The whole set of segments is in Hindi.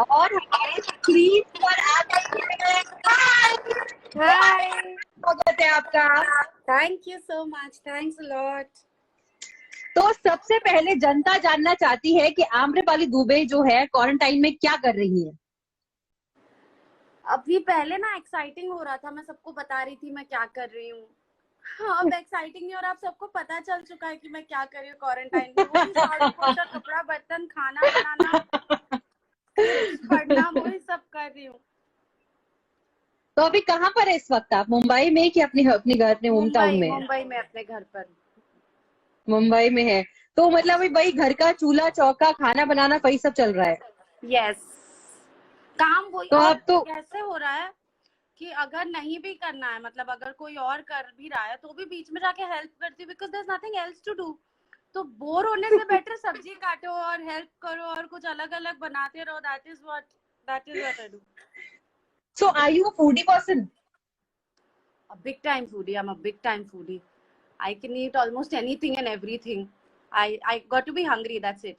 और हमारे स्क्रीन पर आ गई है। हाय, स्वागत है आपका। Thank you so much, thanks a lot. तो सबसे पहले जनता जानना चाहती है कि आम्रपाली दुबे जो है क्वारंटाइन में क्या कर रही है। अभी पहले ना एक्साइटिंग हो रहा था, मैं सबको बता रही थी मैं क्या कर रही हूँ। अब एक्साइटिंग नहीं हो रहा, अब सबको पता चल चुका है कि मैं क्या कर रही हूँ क्वारंटाइन में। वही झाड़ू पोछा, कपड़ा बर्तन, खाना बनाना, पढ़ना, वही सब कर रही हूँ। तो अभी कहाँ पर है इस वक्त आप? मुंबई में कि अपने अपने घर अपने होम टाउन में है? मुंबई में अपने घर पर। मुंबई में है। तो मतलब अभी भाई घर का चूल्हा चौका खाना बनाना वही सब चल रहा है। यस, काम वही। तो और आप तो कैसे हो रहा है कि अगर नहीं भी करना है, मतलब अगर कोई और कर भी रहा है तो भी बीच में जाके हेल्प करती हूँ, because there is nothing else to do. तो बोर होने से बेटर सब्जी काटो और हेल्प करो और कुछ अलग अलग बनाते रहो। That is what I do. So are you a foodie person? A big time foodie. I'm a big time foodie. I can eat almost anything and everything. I got to be hungry, that's it.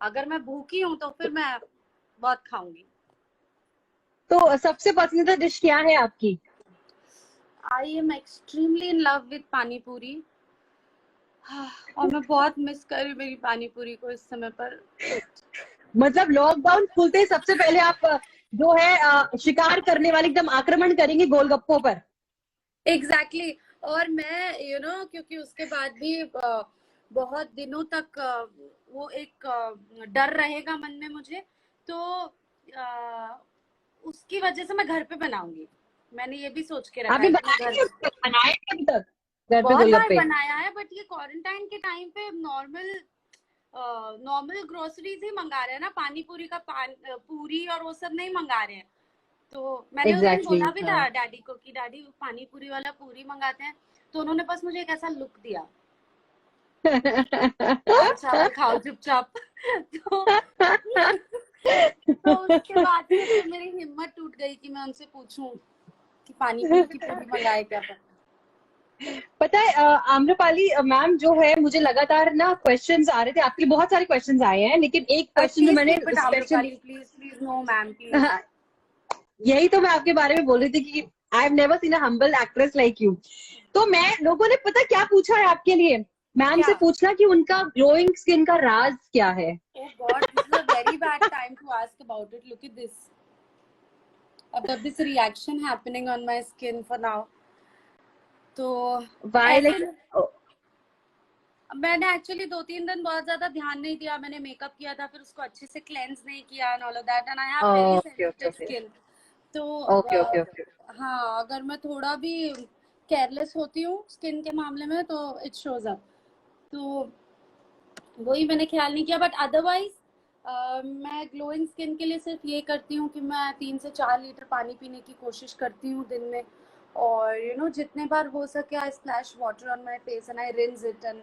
अगर मैं भूखी हूँ तो फिर मैं बहुत खाऊंगी। तो सबसे पसंदीदा डिश क्या है आपकी? I am extremely in love with पानी पूरी। और मैं बहुत मिस कर रही हूँ मेरी पानी पूरी को इस समय पर। मतलब लॉकडाउन खुलते ही सबसे पहले आप जो है शिकार करने वाले एकदम आक्रमण करेंगे गोलगप्पों पर। एग्जैक्टली और मैं क्योंकि उसके बाद भी बहुत दिनों तक वो एक डर रहेगा मन में मुझे, तो उसकी वजह से मैं घर पे बनाऊंगी। मैंने ये भी सोच के रखा आपने है कि मैं बनाए घर नहीं अभी तक? बनाए नहीं अभी तक घर पे बहुत बार गोलगप्पे? बनाया है, बट ये क्वारंटाइन के टाइम पे नॉर्मल ग्रोसरीज ही मंगा रहे हैं ना। पानी पूरी का पूरी और वो सब नहीं मंगा रहे हैं। तो मैंने उस दिन एग्जैक्टली बोला भी हाँ। था डैडी को कि डैडी पानी पूरी वाला पूरी मंगाते हैं। तो उन्होंने बस मुझे एक ऐसा लुक दिया, दाल चावल खाओ चुपचाप। तो तो उसके बाद से फिर मेरी हिम्मत टूट गई कि मैं उनसे पूछूं कि पानी पूरी की पूरी मंगाए क्या। पता है आम्रपाली मैम जो है, मुझे लगातार ना क्वेश्चंस आ रहे थे आपके लिए, बहुत सारे क्वेश्चंस आए हैं, लेकिन एक क्वेश्चन जो प्लीज मैंने keep it specially Amrapali, please please, no ma'am please. यही तो मैं आपके बारे में बोल रही थी कि I have never seen a humble actress like you. तो मैं लोगों ने पता क्या पूछा है आपके लिए? मैम क्या? से पूछना कि उनका ग्लोइंग स्किन का राज क्या है। Oh God, this is a very bad time to ask about it. Look at this. I've got this reaction happening on my skin for now. तो वाई ऐसे लाइक मैंने एक्चुअली 2-3 दिन बहुत ज्यादा ध्यान नहीं दिया। मैंने मेकअप किया था, फिर उसको अच्छे से क्लेंस नहीं किया and all of that, and I have very okay okay sensitive okay skin. तो ओके ओके ओके। हाँ, अगर मैं थोड़ा भी केयरलेस होती हूँ स्किन के मामले में तो इट शोज अप। तो वही मैंने ख्याल नहीं किया, बट अदरवाइज मैं ग्लोइंग स्किन के लिए सिर्फ ये करती हूँ कि मैं 3 से 4 लीटर पानी पीने की कोशिश करती हूँ दिन में। और जितने बार हो सके I splash water on my face and I rinse it, and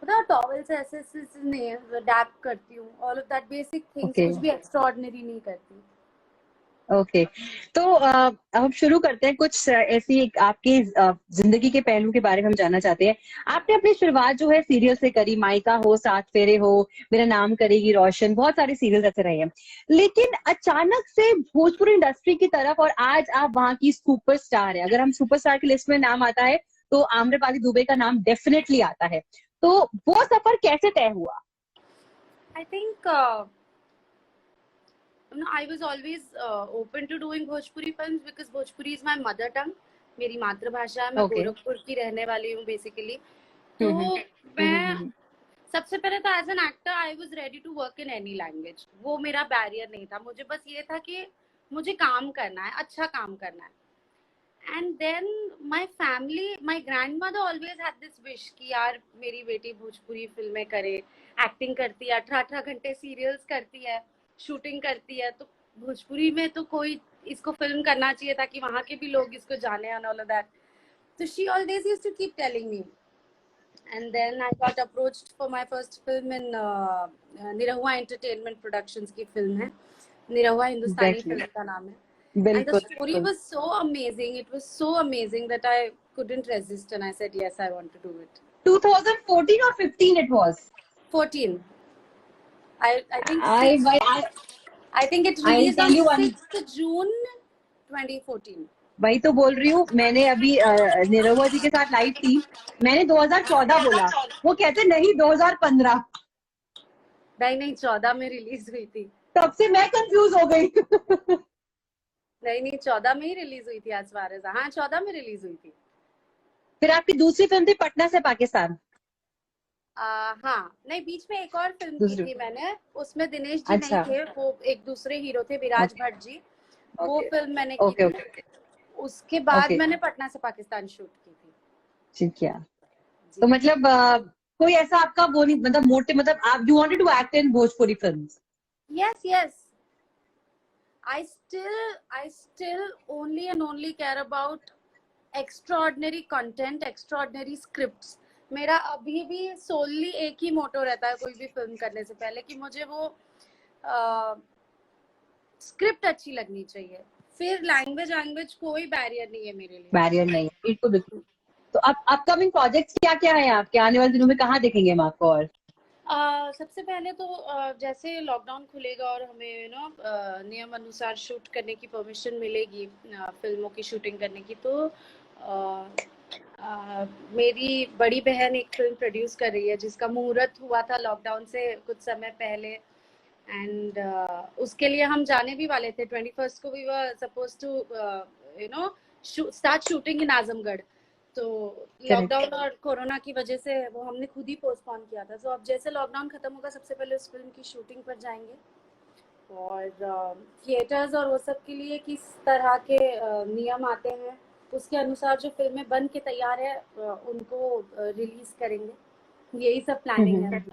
पता टॉवल से ऐसे नहीं डैप करती हूँ। All of that basic things, okay कुछ भी एक्स्ट्रा ऑर्डिनरी नहीं करती। ओके। तो अब हम शुरू करते हैं। कुछ ऐसी आपकी जिंदगी के पहलू के बारे में हम जानना चाहते हैं। आपने अपनी शुरुआत जो है सीरियल से करी, मायका हो, सात फेरे हो, मेरा नाम करेगी रोशन, बहुत सारे सीरियल ऐसे रहे हैं, लेकिन अचानक से भोजपुरी इंडस्ट्री की तरफ, और आज आप वहां की सुपरस्टार है। अगर हम सुपरस्टार की लिस्ट में नाम आता है तो आम्रपाली दुबे का नाम डेफिनेटली आता है। तो वो सफर कैसे तय हुआ? I think I was always open to doing Bhojpuri films because Bhojpuri is my mother tongue. मेरी मातृभाषा है। मैं ओके। गोरखपुर की रहने वाली हूँ बेसिकली। तो मैं सबसे पहले तो as an actor I was ready to work in any language. वो मेरा बैरियर नहीं था। मुझे बस ये था कि मुझे काम करना है, अच्छा काम करना है। And then my family, my grand mother always had this wish कि यार मेरी बेटी भोजपुरी फिल्में करे, एक्टिंग करती है, 18 घंटे सीरियल्स करती है, शूटिंग करती है, तो भोजपुरी में तो कोई इसको फिल्म करना चाहिए ताकि वहाँ के भी लोग इसको जाने एंड ऑल ऑफ दैट। तो she always used to keep telling me. And then I got approached for my first film in Nirahua entertainment productions की फिल्म है। निरहुआ हिंदुस्तानी फिल्म का नाम है। And the बिल्कुल story बिल्कुल। was so amazing. It was so amazing that I couldn't resist, and I said yes, I want to do it. 2014 or 15 it was? 14. I think I, 6. I I think it I'll released tell on you one. 6th June 2014. वही तो बोल रही हूँ, मैंने अभी निरहुआ जी के साथ लाइव थी, मैंने 2014 बोला, वो कहते नहीं 2015। नहीं 14 में रिलीज हुई थी। तब से मैं कंफ्यूज हो गई। नहीं 14 में ही रिलीज हुई थी as far as, हाँ 14 में रिलीज हुई थी। फिर आपकी दूसरी फिल्म थी पटना से पाकिस्तान। हाँ, नहीं बीच में एक और फिल्म की दूसरी, थी मैंने, उसमें दिनेश जी अच्छा, नहीं थे, वो एक दूसरे हीरो थे, विराज ओके भट्ट जी, वो ओके फिल्म मैंने की ओके थी। ओके उसके बाद ओके, मैंने पटना से पाकिस्तान शूट की थी। ठीक है। तो जी। मतलब कोई ऐसा आपका वो नहीं, मतलब मोटे, मतलब आप you wanted to act in Bhojpuri films? Yes. I still only and only care about extraordinary content, extraordinary scripts. मेरा अभी भी सोलली एक ही मोटो रहता है कोई भी फिल्म करने से पहले कि मुझे वो स्क्रिप्ट अच्छी लगनी चाहिए, फिर लैंग्वेज कोई बैरियर नहीं है मेरे लिए। बैरियर नहीं है, बिल्कुल बिल्कुल। तो अब अपकमिंग प्रोजेक्ट्स क्या क्या है आपके, आने वाले दिनों में कहाँ देखेंगे हम आपको? और सबसे पहले तो जैसे लॉकडाउन खुलेगा और हमें नियम अनुसार शूट करने की परमिशन मिलेगी, फिल्मों की शूटिंग करने की, तो मेरी बड़ी बहन एक फिल्म प्रोड्यूस कर रही है जिसका मुहूर्त हुआ था लॉकडाउन से कुछ समय पहले, एंड उसके लिए हम जाने भी वाले थे। 21st को we were supposed to start shooting in Azamgarh, तो लॉकडाउन और कोरोना की वजह से वो हमने खुद ही पोस्टपोन किया था। तो अब जैसे लॉकडाउन खत्म होगा सबसे पहले उस फिल्म की शूटिंग पर जाएंगे, और थिएटर्स और वो सब के लिए किस तरह के नियम आते हैं उसके अनुसार जो फिल्में बन के तैयार है उनको रिलीज करेंगे, यही सब प्लानिंग है।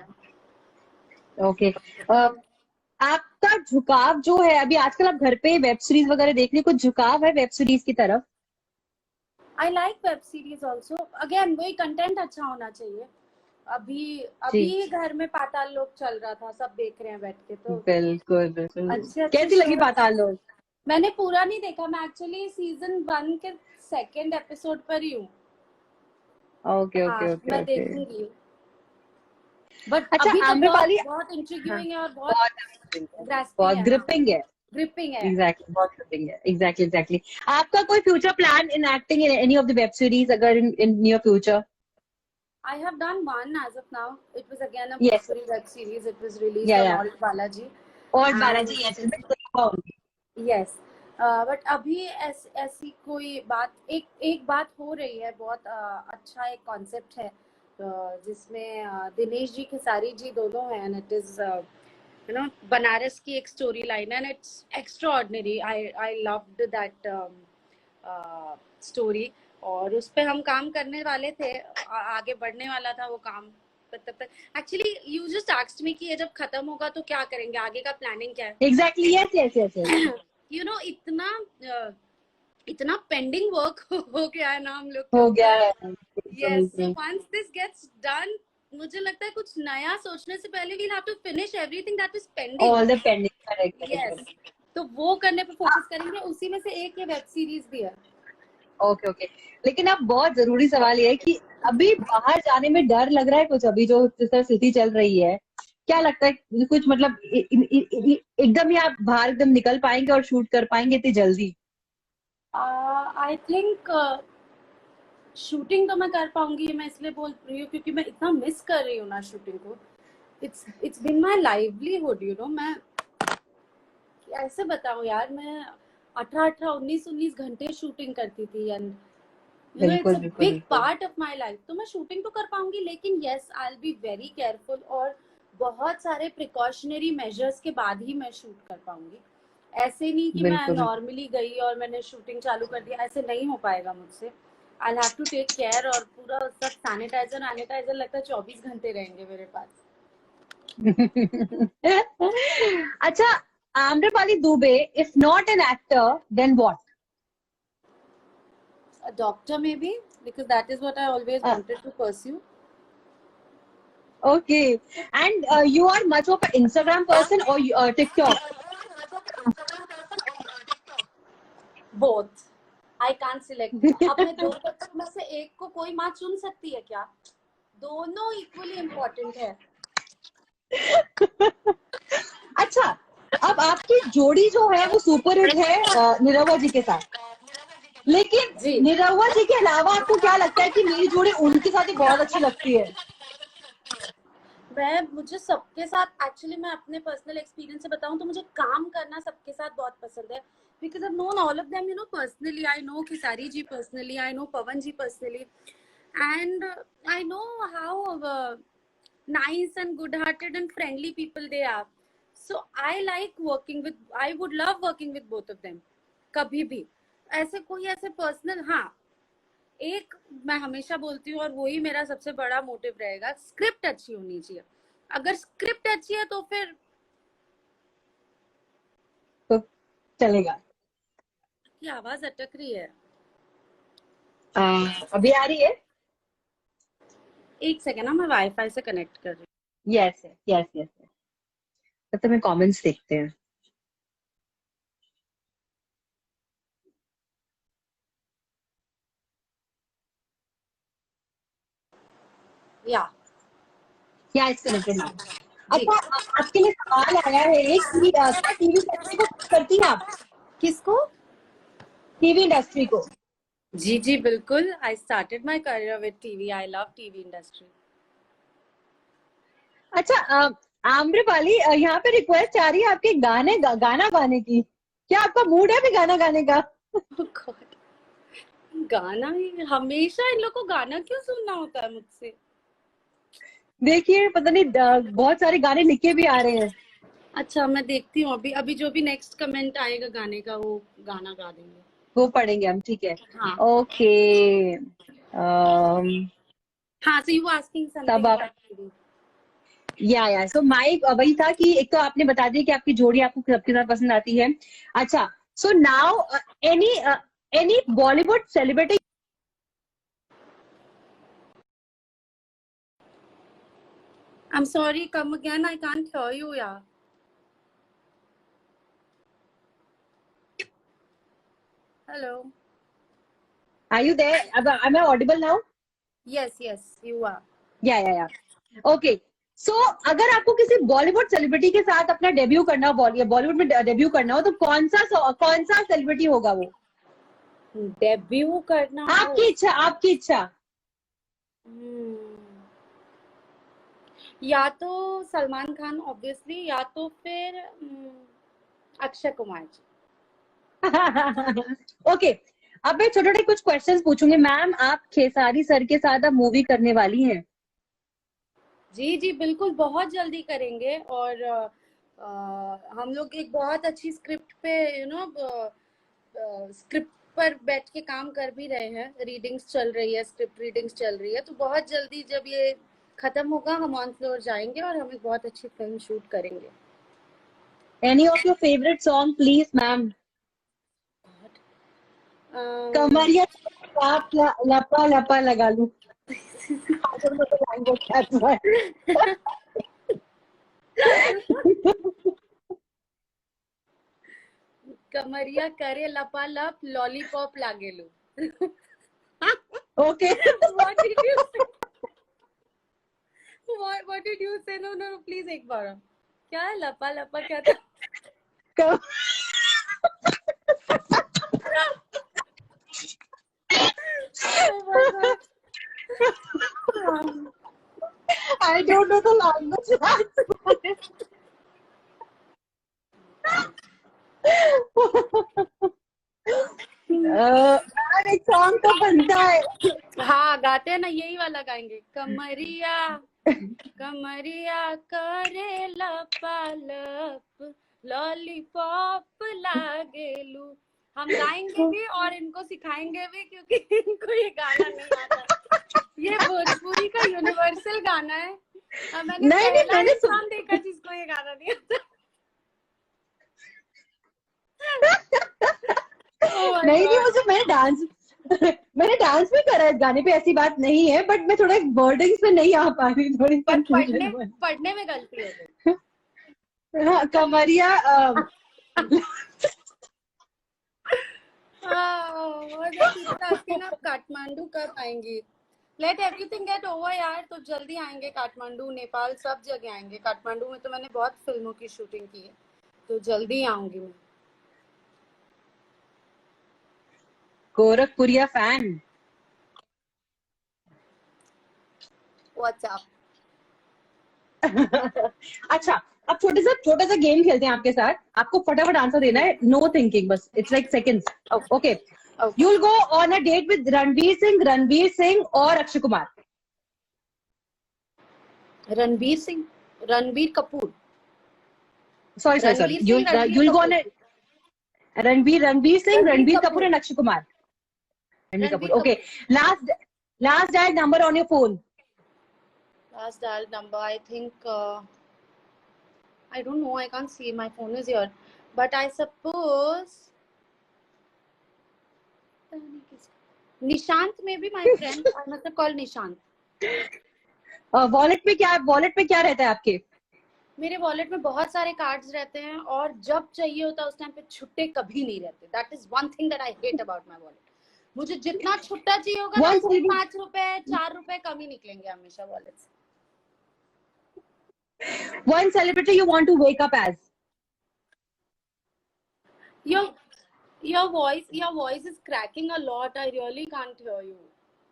ओके, आपका झुकाव जो है अभी आजकल, आप घर पे वेब सीरीज वगैरह देखने, कुछ झुकाव है वेब सीरीज की तरफ? I like web series also, again वही कंटेंट अच्छा होना चाहिए। अभी घर में पाताल लोक चल रहा था, सब देख रहे हैं बैठ के, तो बिल्कुल बिल्कुल। अच्छे कैसी लगी शो। पाताल लोक? मैंने पूरा नहीं देखा, मैं एक्चुअली सीजन 1 के 2nd एपिसोड पर ही हूँ। ओके हाँ, ओके ओके मैं ओके। देखूंगी, बट अच्छा, अभी तक आम्रपाली, बहुत हाँ, इंट्रिग्यूइंग है और बहुत बहुत ग्रास्पिंग बहुत है। हाँ, ग्रिपिंग है। ग्रिपिंग है। एग्जैक्टली, बहुत ग्रिपिंग है। Exactly exactly. आपका कोई future plan in acting in any of the web series, अगर in near future? I have done one as of now. It was again a yes, Bhojpuri web series. It was released या on या Alt Balaji. और And बालाजी, यस, बिल्कुल। yes, बट अभी ऐसी कोई बात, एक बात हो रही है, बहुत अच्छा एक कॉन्सेप्ट है जिसमें दिनेश जी खेसारी जी दोनों हैं, एंड इट इज बनारस की एक story line, and it's extraordinary. I loved that story, और उस पे हम काम करने वाले थे, आगे बढ़ने वाला था वो काम। तब तक actually you just asked me कि ये जब खत्म होगा तो क्या करेंगे, आगे का प्लानिंग क्या है। Exactly, yes yes yes yes. इतना पेंडिंग वर्क हो गया है ना हम लोग के हो गया ऊपर। है, yes, so once this gets done, मुझे लगता है कुछ नया सोचने से पहले we'll have to finish everything that is pending. All the pending, correct yes, correct. तो वो करने पे फोकस करेंगे, उसी में से एक ये वेब सीरीज भी है। Okay okay. लेकिन अब बहुत जरूरी सवाल ये है कि अभी बाहर जाने में डर लग रहा है कुछ, अभी जो जिस तरह स्थिति चल रही है, क्या लगता है कुछ, मतलब एकदम ही आप बाहर एकदम निकल पाएंगे और शूट कर पाएंगे इतनी जल्दी? आई थिंक शूटिंग तो मैं कर पाऊंगी, मैं इसलिए बोल रही हूँ क्योंकि मैं इतना मिस कर रही हूँ ना शूटिंग को। इट्स बिन माई लाइवलीहुड, मैं ऐसे बताऊं यार, मैं 18-19 घंटे शूटिंग करती थी, एंड इट्स बिल्कुल अ बिल्कुल बिग बिल्कुल। Part of my life. तो मैं शूटिंग तो कर पाऊंगी, लेकिन yes I will be very careful, और बहुत सारे प्रिकॉशनरी मेजर्स के बाद ही मैं शूट कर पाऊंगी। ऐसे नहीं कि मैं बिल्कुल बिल्कुल। नॉर्मली गई और मैंने शूटिंग चालू कर दिया, ऐसे नहीं हो पाएगा मुझसे। I have to take care, और पूरा सब सैनिटाइजर लगता है 24 घंटे रहेंगे मेरे पास। अच्छा, Amrapali Dubey, if not an actor then what? A doctor maybe, because that is what I always wanted to pursue. Okay, and you are much of an Instagram person or TikTok? Both. I can't select. अब मैं दो बच्चों में से एक को कोई माँ चुन सकती है क्या? दोनों इक्वली इम्पोर्टेंट है। अच्छा, अब आपकी जोड़ी जो है वो सुपर हिट है निरहुआ जी के साथ, लेकिन जी निरहुआ जी के अलावा आपको क्या लगता है कि मेरी जोड़ी उनके साथ ही बहुत अच्छी लगती है? मुझे सबके साथ एक्चुअली, मैं अपने पर्सनल एक्सपीरियंस से बताऊं तो मुझे काम करना सबके साथ बहुत पसंद है, because I known all of them personally. I know Khesari ji personally, I know Pawan ji personally, and I know how nice and good hearted and friendly people they are. So I like working with, I would love working with both of them. कभी भी ऐसे कोई ऐसे पर्सनल, हाँ एक मैं हमेशा बोलती हूँ और वही मेरा सबसे बड़ा मोटिव रहेगा, स्क्रिप्ट अच्छी होनी चाहिए। अगर स्क्रिप्ट अच्छी है तो फिर तो चलेगा। की आवाज अटक रही है। अभी आ रही है? एक सेकेंड ना, मैं वाईफाई से कनेक्ट कर रही यस यस यस। तब तक मैं कमेंट्स देखते हैं। हूँ। या या इस कनेक्टेड नाउ। जी। अच्छा, आपके लिए सवाल आया है एक कि क्या टीवी इंडस्ट्री को करती हैं आप? किसको? टीवी इंडस्ट्री को? जी जी बिल्कुल, I started my career with TV, I love TV industry. अच्छा, आम्रपाली, यहाँ पे रिक्वेस्ट आ रही है आपके गाना गाने की। क्या आपका मूड है अभी गाना गाने का? गाना ही हमेशा, इन लोग को गाना क्यों सुनना होता है मुझसे? देखिए, पता नहीं बहुत सारे गाने लिखे भी आ रहे हैं। अच्छा मैं देखती हूँ, अभी अभी जो भी नेक्स्ट कमेंट आएगा गाने का वो गाना गा देंगे। वो पढ़ेंगे हम, ठीक है। हाँ ओके। हाँ, so you were asking तब something आप, about TV. या सो माई वही था कि एक तो आपने बता दिया कि आपकी जोड़ी आपको सबके साथ पसंद आती है। अच्छा, so now any any Bollywood celebrity? I'm sorry, come again, I can't hear you, yeah. Hello. Are you there? अब am I audible now? Yes, yes, you are. या ओके। सो अगर आपको किसी बॉलीवुड सेलिब्रिटी के साथ अपना डेब्यू करना हो, बॉलीवुड में डेब्यू करना हो, तो कौन सा सेलिब्रिटी होगा वो? डेब्यू करना हो? आपकी इच्छा, आपकी इच्छा। Hmm. या तो सलमान खान ऑब्वियसली, या तो फिर अक्षय कुमार जी। ओके, अब मैं छोटे छोटे कुछ क्वेश्चंस पूछूंगी। मैम, आप खेसारी सर के साथ अब मूवी करने वाली हैं? जी जी बिल्कुल, बहुत जल्दी करेंगे। और हम लोग एक बहुत अच्छी स्क्रिप्ट पे स्क्रिप्ट पर बैठ के काम कर भी रहे हैं, रीडिंग्स चल रही है, स्क्रिप्ट रीडिंग्स चल रही है, तो बहुत जल्दी जब ये खत्म होगा हम ऑन फ्लोर जाएंगे और हम एक बहुत अच्छी फिल्म शूट करेंगे। Any of your favourite song please ma'am? Um, कमरिया आप लपा लपा लगा लूं। Language that's why. कमरिया करे लपालप लॉलीपॉप लागेलू। Okay. What did you say? What did you say? No, no, please एक बार। क्या है लपा लपा, क्या था? Oh my God. I don't know the language. Ma'am, एक सॉन्ग तो बनता है। हाँ गाते हैं ना, यही वाला गाएंगे। कमरिया कमरिया करे लपालप लॉलीपॉप लागेलू। हम गाएंगे भी और इनको सिखाएंगे भी, क्योंकि इनको ये गाना नहीं आता। ये भोजपुरी का यूनिवर्सल गाना है। मैंने नहीं नहीं, पहला मैंने इंसान देखा जिसको ये गाना नहीं आता। Oh my नहीं नहीं, God. वो जो मैंने डांस भी करा है इस गाने पे, ऐसी बात नहीं है, बट मैं थोड़ा वर्डिंग्स में नहीं आ पा रही, थोड़ी पर कंफ्यूजन हुआ। पढ़ने में गलती हो गई। हाँ, कमरिया आप काठमांडू कब आएंगी? लेट एवरीथिंग गेट ओवर यार, तो जल्दी आएंगे। काठमांडू, नेपाल, सब जगह आएंगे। काठमांडू में तो मैंने बहुत फिल्मों की शूटिंग की है, तो जल्दी आऊंगी मैं। गोरखपुरिया फैन। व्हाट्सएप। अच्छा, अब छोटा सा गेम खेलते हैं आपके साथ। आपको फटाफट आंसर देना है, नो थिंकिंग, बस it's like seconds. Okay, you will go on a date with Ranveer Singh और Akshay Kumar. Ranbir Kapoor. Sorry, you will go on Ranveer Singh, Ranbir Kapoor and Akshay Kumar. Ranbir Kapoor, okay. Last dial number on your phone. Last dial number, I think, I don't know, I can't see, my phone is here. But I suppose, Nishant may be my friend. I must have called Nishant. Wallet में क्या रहता है आपके? मेरे वॉलेट में बहुत सारे कार्ड्स रहते हैं और जब चाहिए होता है उस टाइम पे छुट्टे कभी नहीं रहते। That is one thing that I hate about my wallet. मुझे जितना छुट्टा चाहिए होगा ना, 5 रुपए 4 रुपए कम ही निकलेंगे हमेशा वॉलेट से। One celebrity you want to wake up as? Your voice is cracking a lot. I really can't hear you.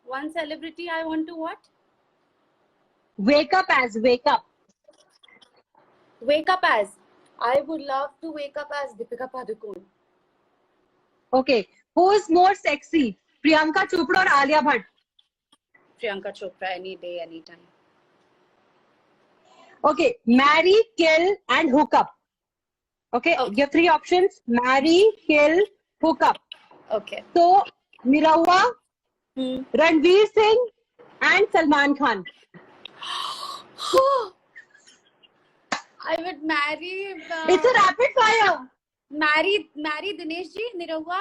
One celebrity I want to what? Wake up as. Wake up as. I would love to wake up as Deepika Padukone. Okay. Who is more sexy? Priyanka Chopra or Alia Bhatt? Priyanka Chopra, any day, any time. Okay. Marry, kill and hook up. Okay. You have 3 options. Marry, kill, hook up. Okay. So, Nirawa, Ranveer Singh and Salman Khan. I would marry. It's a rapid fire. Marry Dinesh ji, Nirawa,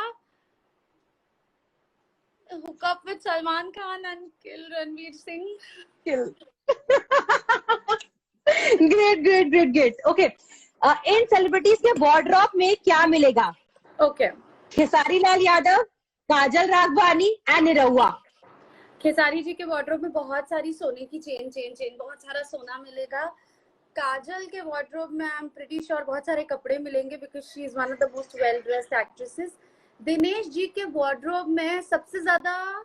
hook up with Salman Khan and kill Ranveer Singh. Kill. Great. Okay. इन सेलिब्रिटीज के वॉर्डरोब में क्या मिलेगा? Okay, Khesari Lal Yadav, Kajal Raghwani and Nirahua. खेसारी जी के वॉर्डरोब में बहुत सारी सोने की चेन, बहुत सारा सोना मिलेगा। काजल के वॉर्डरोब में आई एम प्रीटी श्योर बहुत सारे कपड़े मिलेंगे because she is one of the most well dressed actresses. Dinesh ji के वॉर्डरोब में सबसे ज्यादा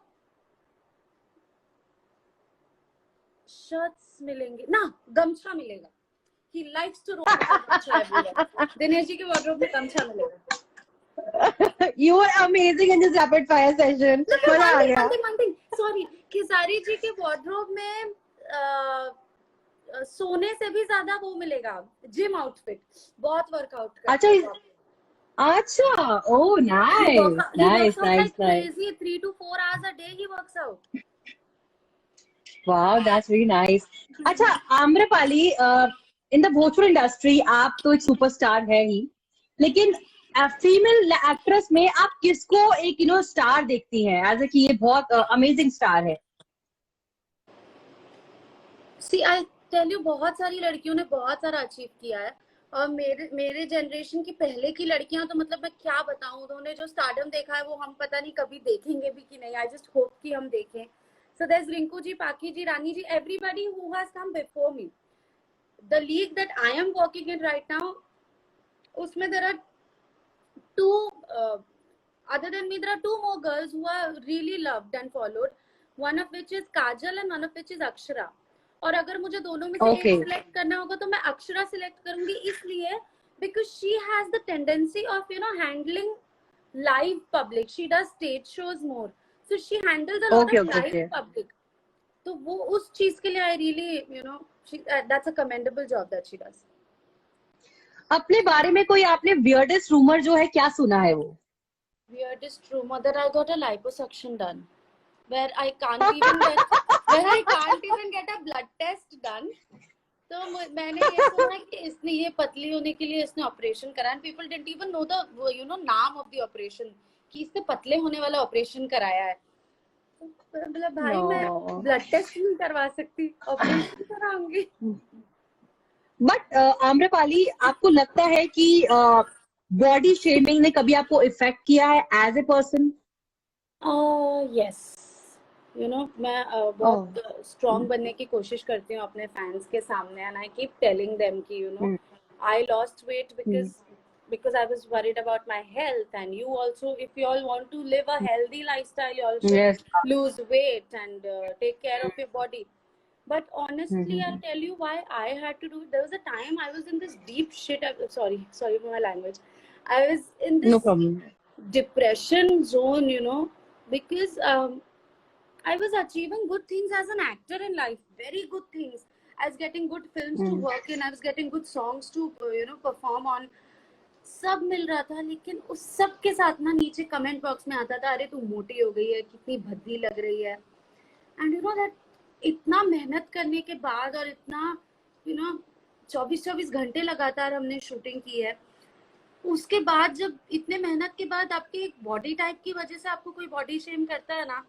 शर्ट्स मिलेंगे ना, गमछा मिलेगा। He likes to roll गमछा everywhere. दिनेश जी के वॉर्डरोब में गमछा मिलेगा। You are amazing in this rapid fire session. मजा आ गया। One thing, sorry, Khesari ji के वॉर्डरोब में सोने से भी ज्यादा वो मिलेगा, जिम आउटफिट, बहुत वर्कआउट करता है। अच्छा, oh nice. Like crazy, 3 to 4 hours a day he works out. Wow, that's very nice. अच्छा, Amrapali, in the Bhojpuri industry आप तो एक सुपरस्टार है ही, लेकिन फीमेल एक्ट्रेस में आप किसको एक स्टार देखती हैं एज ए कि ये बहुत अमेजिंग स्टार है? See, I tell you, बहुत सारी लड़कियों ने बहुत सारा अचीव किया है और मेरे जनरेशन की पहले की लड़कियां तो मतलब मैं क्या बताऊं, उन्होंने जो स्टारडम देखा है वो हम पता नहीं कभी देखेंगे भी कि नहीं। आई जस्ट होप कि हम देखें। So there's रिंकू जी, पाकी जी, रानी जी, everybody who has come before me. The league that I am working in right now, उसमें there are 2 other than me, there are 2 more girls who are really loved and followed. One of which is Kajal and one of which is Akshara. और अगर मुझे दोनों में से एक सिलेक्ट करना होगा तो मैं अक्षरा सिलेक्ट करूंगी, इसलिए because she has the tendency of handling live public. She does stage shows more, so she handles a lot of live public. तो वो उस चीज के लिए I really that's a commendable job that she does. अपने बारे में कोई आपने weirdest rumor जो है क्या सुना है? वो weirdest rumor that I got a liposuction done where I can't even get a blood test done. तो मैंने ये सुना कि इसने ये पतली होने के लिए इसने ऑपरेशन करा and people didn't even know the नाम of the operation कि इसने पतले होने वाला ऑपरेशन कराया है। मतलब भाई मैं ब्लड टेस्ट नहीं करवा सकती, ऑपरेशन कराऊंगी। बट आम्रपाली, आपको लगता है कि बॉडी शेमिंग ने कभी आपको इफेक्ट किया है एज ए पर्सन? यस, मैं बहुत स्ट्रॉन्ग बनने की कोशिश करती हूँ अपने फैंस के सामने and I keep telling them कि I lost weight because because I was worried about my health, and you also, if you all want to live a healthy lifestyle, you all should Yes. lose weight and take care of your body. But honestly, I'll tell you why I had to do it. There was a time I was in this deep shit. Sorry for my language. I was in No this problem. depression zone, you know, because I was achieving good things as an actor in life, very good things. I was getting good films to work in. I was getting good songs to perform on. सब मिल रहा था, लेकिन उस सब के साथ ना नीचे कमेंट बॉक्स में आता था, अरे तू मोटी हो गई है, कितनी भद्दी लग रही है. एंड यू नो दैट इतना मेहनत करने के बाद और इतना 24 घंटे लगातार हमने शूटिंग की है, उसके बाद जब इतने मेहनत के बाद आपके एक बॉडी टाइप की वजह से आपको कोई बॉडी शेम करता है ना,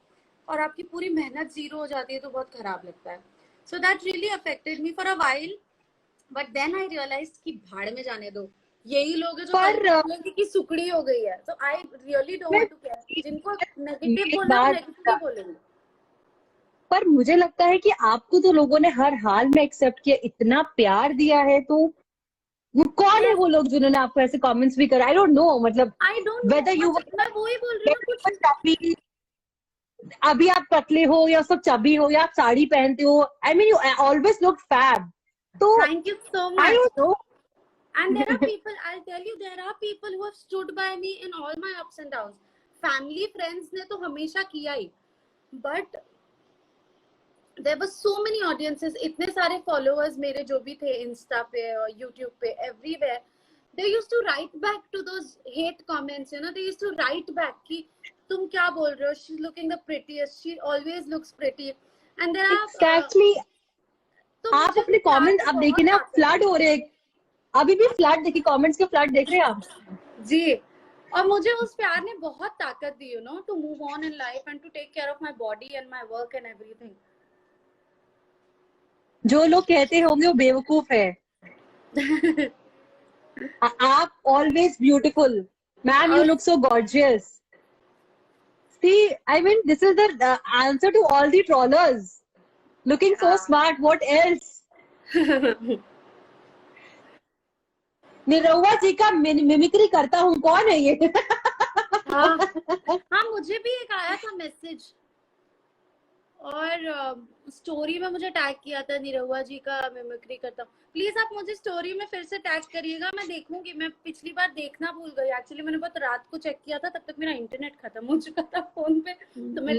और आपकी पूरी मेहनत जीरो हो जाती है, तो बहुत खराब लगता है. So that really affected me for a while, but then I realized कि भाड़ में जाने दो, यही लोग हैं जो बोलेंगे कि सुकड़ी हो गई है. तो I really don't want to care. जिनको नेगेटिव बोलना है नेगेटिव बोलेंगे. पर मुझे लगता है कि आपको तो लोगों ने हर हाल में एक्सेप्ट किया, इतना प्यार दिया है, तो वो कौन है वो लोग जिन्होंने आपको ऐसे कमेंट्स भी करे? आई डोंट नो, मतलब आई डोंट नो. वेदर यू मैं वो ही बोल रही हूँ, कुछ अभी आप पतले हो या सब चबी हो या आप साड़ी पहनते हो, I mean you always look fab. तो thank you so much. I don't know. And there are people, I'll tell you, there are people who have stood by me in all my ups and downs. Family, friends ने तो हमेशा किया ही. But there were so many audiences, इतने सारे followers मेरे जो भी थे Insta पे और YouTube पे, everywhere. They used to write back to those hate comments, you know. They used to write back कि तुम क्या बोल रहे हो? She's looking the prettiest. She always looks pretty. And there are exactly. आप अपने कमेंट अब देखिए ना, फ्लड हो रहे हैं. अभी भी फ्लड देखिए, कमेंट्स के फ्लड देख रहे हैं आप जी. और मुझे उस प्यार ने बहुत ताकत दी, you know, to move on in life and to take care of my body and my work and everything. जो लोग कहते होंगे वो बेवकूफ है. आप always beautiful ma'am, you look so gorgeous. See, I mean, this is the answer to all the trollers. Looking so smart, what else? Nirahua ji का मिमिक्री करता हूँ, कौन है ये? हाँ, मुझे भी एक आया था मैसेज, और स्टोरी में मुझे टैग किया था, निरहुआ जी का मिमिक्री करता हूँ. प्लीज आप मुझे स्टोरी में फिर से टैग करिएगा, मैं देखूंगी. मैं पिछली बार देखना भूल गई एक्चुअली. मैंने बहुत रात को चेक किया था, तब तक मेरा इंटरनेट खत्म हो चुका था फोन पे, तो मैं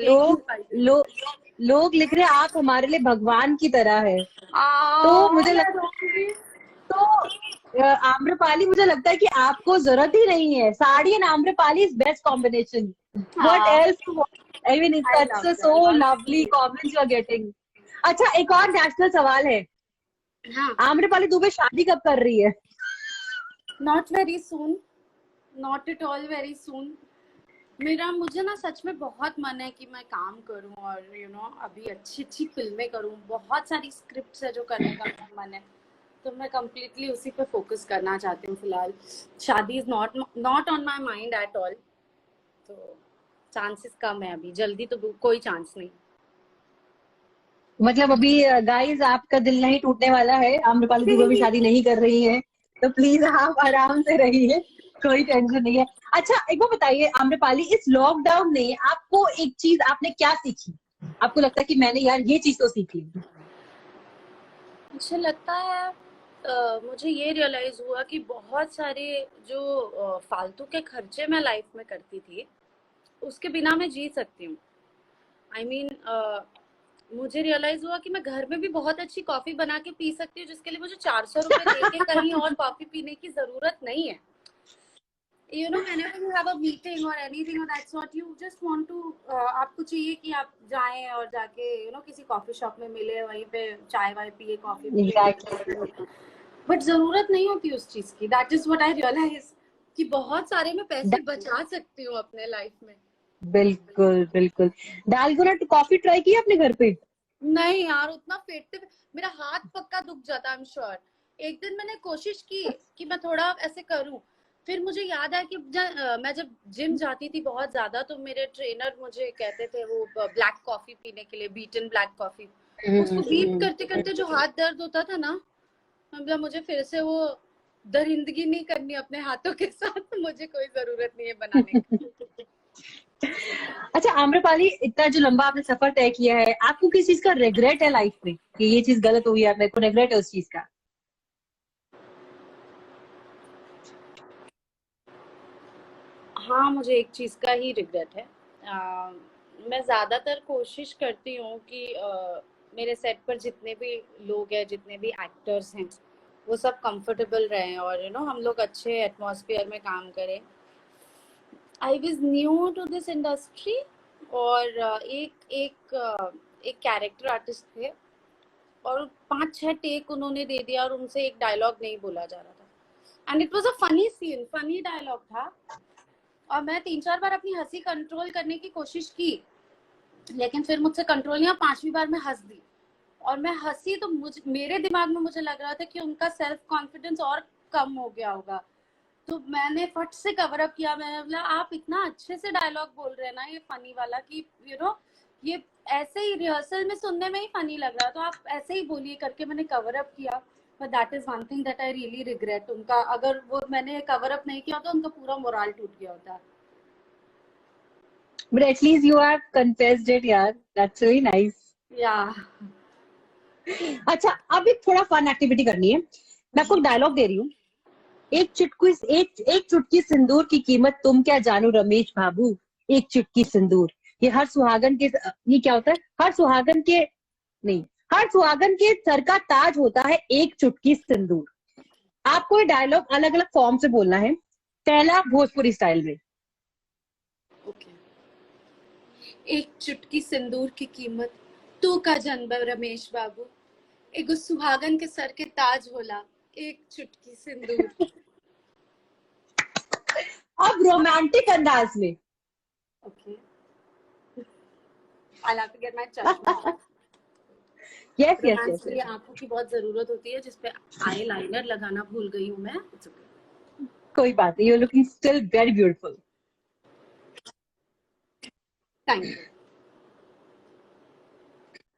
लोग लिख रहे हैं आप हमारे लिए भगवान की तरह है. तो मुझे लगता है, तो आम्रपाली, मुझे लगता है कि आपको जरूरत ही नहीं है. Sari and Amrapali is best combination. What else? I mean it's so lovely comments you are getting. अच्छा, एक और नेशनल सवाल है. आम्रपाली दुबे शादी कब कर रही है? Not very soon, not at all very soon. मुझे ना सच में बहुत मन है कि मैं काम करूं और यू नो अभी अच्छी अच्छी फिल्में करूं. बहुत सारी स्क्रिप्ट्स है जो करने का मन है, तो मैं कम्प्लीटली उसी पे फोकस करना चाहती हूँ फिलहाल. शादी is not on my mind at all. तो चांसेस कम है अभी, जल्दी तो कोई चांस नहीं. मतलब अभी गाइस, आपका दिल नहीं टूटने वाला है. आम्रपाली दुबे भी शादी नहीं कर रही है, तो प्लीज आप आराम से रहिए, कोई टेंशन नहीं है. अच्छा, एक बार बताइए आम्रपाली, इस लॉकडाउन ने आपको एक चीज, आपने क्या सीखी? आपको लगता है कि मैंने यार ये चीज तो सीख ली? मुझे लगता है मुझे ये रियलाइज हुआ कि बहुत सारे जो फालतू के खर्चे मैं लाइफ में करती थी, उसके बिना मैं जी सकती हूँ. आई मीन मुझे रियलाइज हुआ कि मैं घर में भी बहुत अच्छी कॉफी बना के पी सकती हूँ, जिसके लिए मुझे 400 रुपए देके कहीं और कॉफी पीने की जरूरत नहीं है. You know, whenever you have a meeting or anything or that sort, you just want to आपको चाहिए कि आप जाएं और जाके you know किसी कॉफी शॉप में मिले, वहीं पे चाय वाय पिए, कॉफी पिए. बट जरूरत नहीं होती उस चीज की. That is what I realize कि बहुत सारे मैं पैसे बचा सकती हूँ अपने लाइफ में. बिल्कुल बिल्कुल. डालगोना कॉफी ट्राई की आपने घर पे? नहीं यार, उतना फेंटते मेरा हाथ पक्का दुख जाता. I am sure. एक दिन मैंने कोशिश की कि मैं थोड़ा ऐसे करूं, फिर मुझे याद आया कि मैं जब जिम जाती थी बहुत ज्यादा, तो मेरे ट्रेनर मुझे कहते थे वो ब्लैक कॉफी पीने के लिए, बीटन ब्लैक कॉफी. उसको बीट करते करते जो हाथ दर्द होता था ना, मतलब मुझे फिर से वो दरिंदगी नहीं करनी अपने हाथों के साथ, मुझे कोई जरूरत नहीं है बनाने की। अच्छा आम्रपाली, इतना जो लंबा आपने सफर तय किया है, आपको किस चीज का रिग्रेट है लाइफ में कि ये चीज गलत हुई है, मेरे को रिग्रेट है उस चीज का? हाँ, मुझे एक चीज का ही रिग्रेट है। मैं ज्यादातर कोशिश करती हूँ कि मेरे सेट पर जितने भी लोग हैं, जितने भी एक्टर्स हैं, वो सब कंफर्टेबल रहें और हम लोग अच्छे एटमॉस्फेयर में काम करें। I was new to this industry और एक कैरेक्टर आर्टिस्ट थे और 5-6 टेक उन्होंने दे दिया और उनसे एक डायलॉग नहीं बोला जा रहा था। And it was a funny scene, funny dialogue था और मैं 3-4 बार अपनी हंसी कंट्रोल करने की कोशिश की, लेकिन फिर मुझसे कंट्रोल नहीं, 5वीं बार मैं हंस दी और मैं हंसी तो मेरे दिमाग में मुझे लग रहा था कि उनका सेल्फ कॉन्फिडेंस और कम हो गया होगा। तो मैंने फट से कवर अप किया। मैंने बोला आप इतना अच्छे से डायलॉग बोल रहे हैं ना ये फनी वाला कि ये ऐसे ही रिहर्सल में सुनने में ही फनी लग रहा, तो आप ऐसे ही बोलिए करके मैंने कवर अप किया। But that is one thing that I really regret. उनका अगर वो मैंने कवर अप नहीं किया तो उनका पूरा मोरल टूट गया होता। But at least you have confessed it, यार. That's really nice. या अच्छा, अब एक थोड़ा फन एक्टिविटी करनी है। मैं आपको डायलॉग दे रही हूँ। एक चुटकी सिंदूर की कीमत तुम क्या जानो रमेश बाबू, एक चुटकी सिंदूर। ये हर सुहागन के, ये क्या होता है? हर सुहागन के, नहीं, हर सुहागन के सर का ताज होता है एक चुटकी सिंदूर। आपको ये डायलॉग अलग अलग फॉर्म से बोलना है। पहला भोजपुरी स्टाइल में। ओके। एक चुटकी सिंदूर की कीमत तू का जन्म रमेश बाबू, एगो सुहागन के सर के ताज होला एक चुटकी सिंदूर। अब रोमांटिक अंदाज में। Okay, I'll have to get my chashma. Yes yes romance yes के लिए आंखों की बहुत जरूरत होती है, जिसपे आई लाइनर लगाना भूल गई हूँ मैं। It's okay. कोई बात नहीं, you looking still very beautiful. Thank you.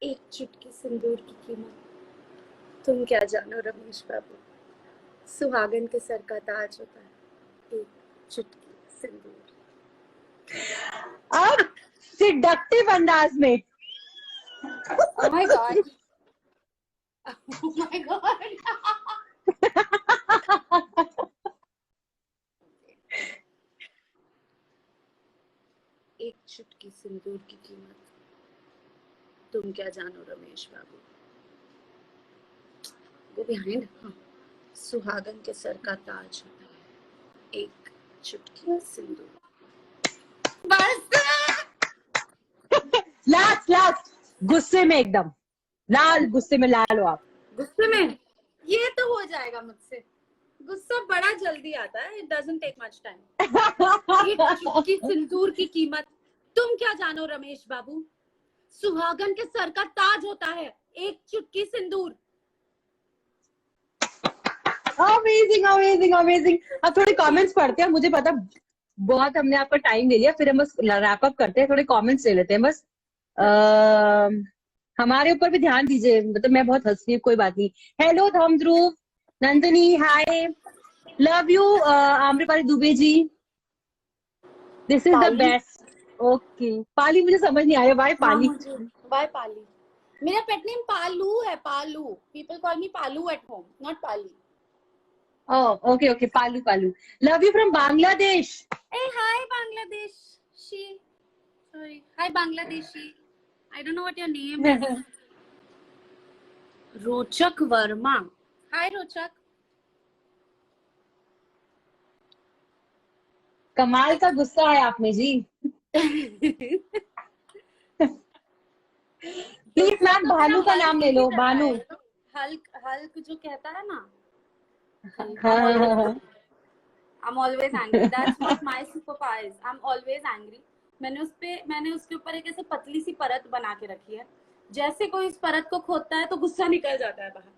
एक चुटकी सिंदूर की कीमत तुम क्या जानो रमेश बाबू, सुहागन के सर का ताज होता है एक चुटकी सिंदूर। अब सिडक्टिव अंदाज में। Oh my god. Oh my god. एक चुटकी सिंदूर की कीमत तुम क्या जानो रमेश बाबू, गो बिहाइंड। सुहागन के सर का ताज होता है एक चुटकी सिंदूर। बस लास्ट गुस्से में, एकदम लाल गुस्से में लाल हो आप। गुस्से में ये तो हो जाएगा मुझसे। गुस्सा बड़ा जल्दी आता है, it doesn't take much time. एक चुटकी सिंदूर की कीमत तुम क्या जानो रमेश बाबू, सुहागन के सर का ताज होता है एक चुटकी सिंदूर। Amazing amazing amazing. अब थोड़े कमेंट्स पढ़ते हैं। मुझे पता बहुत हमने आपका टाइम ले लिया, फिर हम बस रैप अप करते हैं। थोड़े कमेंट्स ले लेते हैं बस। हमारे ऊपर भी ध्यान दीजिए, मतलब मैं बहुत हंस रही हूँ, कोई बात नहीं। हेलो धम Dhruv, Nandini hi, love you Amrapali Dubey ji, this is the best. Okay Pali, मुझे समझ नहीं आया बाय पाली। बाय पाली। मेरा पेट नेम पालू है, Palu. People call me Palu at home, not Pali. Oh, okay, okay. Palu, Palu. Love you from Bangladesh. Hey, hi, Bangladeshi. Sorry. Hi, Bangladeshi. I don't know what your name is. Rochak Verma. Hi, Rochak. कमाल का गुस्सा है आप में जी। प्लीज मैम भानु का नाम ले लो, भानु। हल्क जो कहता है ना, हाँ। I'm always angry. That's what my superpower is. I'm always angry. मैंने उसके ऊपर एक ऐसे पतली सी परत बना के रखी है, जैसे कोई इस परत को खोदता है तो गुस्सा निकल जाता है बाहर,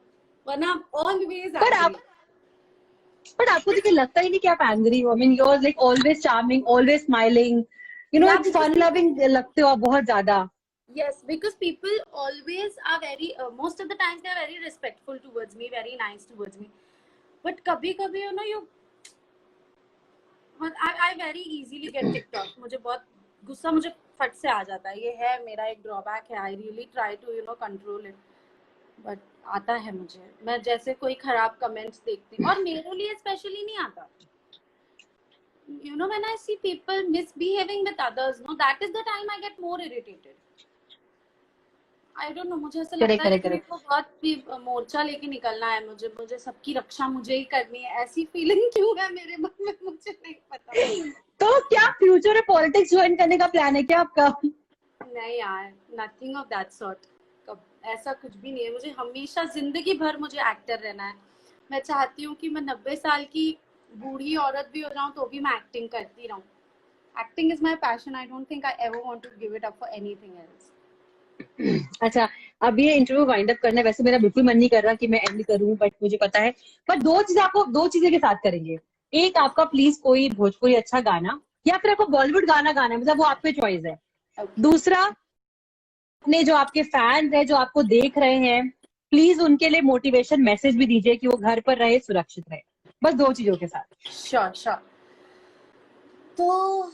वरना ऑलवेज एंग्री। पर आपको देखिए लगता ही नहीं कि आप एंग्री हो। I mean you are like always charming, always smiling, you know, it's fun loving लगते हो आप बहुत ज्यादा। Yes, because people always are very most of the times they are very respectful towards me, very nice towards me. But कभी कभी you I very easily get TikTok. मुझे बहुत गुस्सा मुझे फट से आ जाता है. ये है मेरा एक ड्रॉबैक है. I really try to control it, but आता है मुझे. मैं जैसे कोई खराब कमेंट्स देखती हूँ, और मेरे लिए स्पेशली नहीं आता. When I see people misbehaving with others, that is the time I get more irritated. I don't know, मुझे ऐसा लगता है कि मेरे को बहुत मोर्चा लेके निकलना है. मुझे सबकी रक्षा मुझे ही करनी है. ऐसी फीलिंग क्यों है मेरे मन में, मुझे नहीं पता. तो क्या फ्यूचर में पॉलिटिक्स ज्वाइन करने का प्लान है क्या आपका? नहीं यार, नथिंग ऑफ दैट सॉर्ट. ऐसा कुछ भी नहीं है. मुझे हमेशा जिंदगी भर मुझे एक्टर रहना है. मैं चाहती हूँ कि मैं 90 साल की बूढ़ी औरत भी हो जाऊं तो भी मैं एक्टिंग करती रहूं. Acting is my passion. I don't think I ever want to give it up for anything else. अच्छा, अब ये इंटरव्यू वाइंड अप करना है. वैसे मेरा बिल्कुल मन नहीं कर रहा कि मैं एंड करूं, बट मुझे पता है. पर दो चीजें के साथ करेंगे. एक, आपका प्लीज कोई भोजपुरी अच्छा गाना, या फिर आपको बॉलीवुड गाना गाना है, मतलब वो आपकी चॉइस है. दूसरा, अपने जो आपके फैंस हैं, जो आपको देख रहे हैं, प्लीज उनके लिए मोटिवेशन मैसेज भी दीजिए कि वो घर पर रहे, सुरक्षित रहे. बस दो चीजों के साथ. श्योर. तो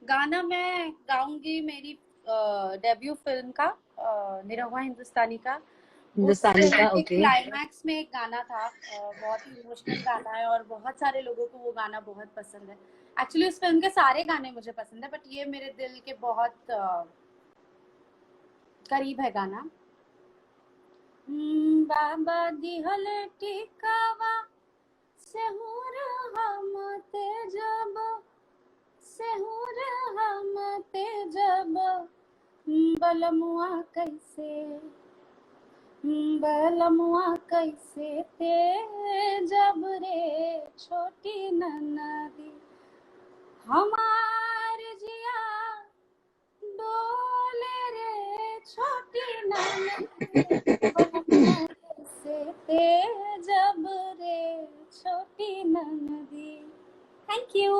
गाना मैं गाऊंगी मेरी डेब्यू फिल्म का, निरहुआ हिंदुस्तानी का. ओके. क्लाइमैक्स में एक गाना था, बहुत ही इमोशनल गाना है और बहुत सारे लोगों को वो गाना बहुत पसंद है. एक्चुअली उस फिल्म के सारे गाने मुझे पसंद है, बट ये मेरे दिल के बहुत करीब है गाना. बाबा दिहल टिकावा सेहुर हम तेजब, सेहुर हम तेजब, बलमुआ कैसे तेजब रे छोटी ननदी. हमार जिया डोले रे छोटी ननदी, कैसे तेजब रे छोटी ननदी. Thank you.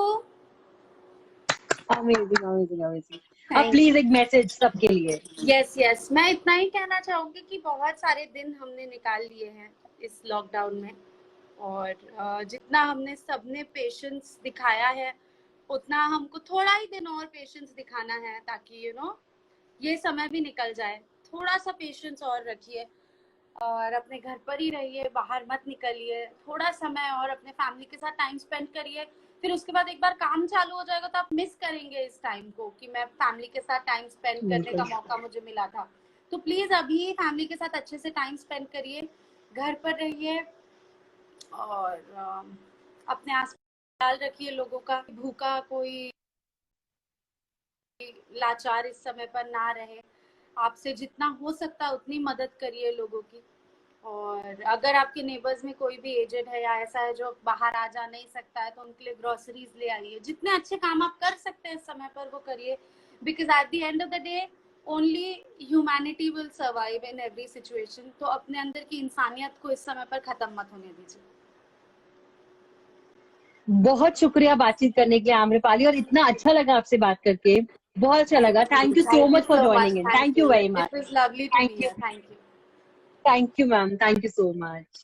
अमेजिंग. अब प्लीज एक मैसेज सबके लिए. यस, मैं इतना ही कहना चाहूंगी कि बहुत सारे दिन हमने निकाल लिए हैं इस लॉकडाउन में, और जितना हमने सबने पेशेंस दिखाया है, उतना हमको थोड़ा ही दिन और पेशेंस दिखाना है, ताकि ये समय भी निकल जाए. थोड़ा सा पेशेंस और रखिए, और अपने घर पर ही रहिए, बाहर मत निकलिए. थोड़ा समय और अपने फैमिली के साथ टाइम स्पेंड करिए. फिर उसके बाद एक बार काम चालू हो जाएगा तो आप मिस करेंगे इस टाइम को, कि मैं फैमिली के साथ टाइम स्पेंड करने का मौका मुझे मिला था. तो प्लीज अभी फैमिली के साथ अच्छे से टाइम स्पेंड करिए, घर पर रहिए, और अपने आस ख्याल रखिए लोगों का. भूखा कोई लाचार इस समय पर ना रहे. आपसे जितना हो सकता है उतनी मदद करिए लोगों की. और अगर आपके नेबर्स में कोई भी एजेड है या ऐसा है जो बाहर आ जा नहीं सकता है, तो उनके लिए ग्रोसरीज ले आइए. जितने अच्छे काम आप कर सकते हैं इस समय पर वो करिए, because at the end of the day only humanity will survive in every situation. तो अपने अंदर की इंसानियत को इस समय पर खत्म मत होने दीजिए. बहुत शुक्रिया बातचीत करने के लिए आम्रपाली, और इतना अच्छा लगा आपसे बात करके. बहुत अच्छा लगा. Thank you so much for joining in. Thank you very much. It was lovely to be here. Thank you. Thank you, ma'am. Thank you so much.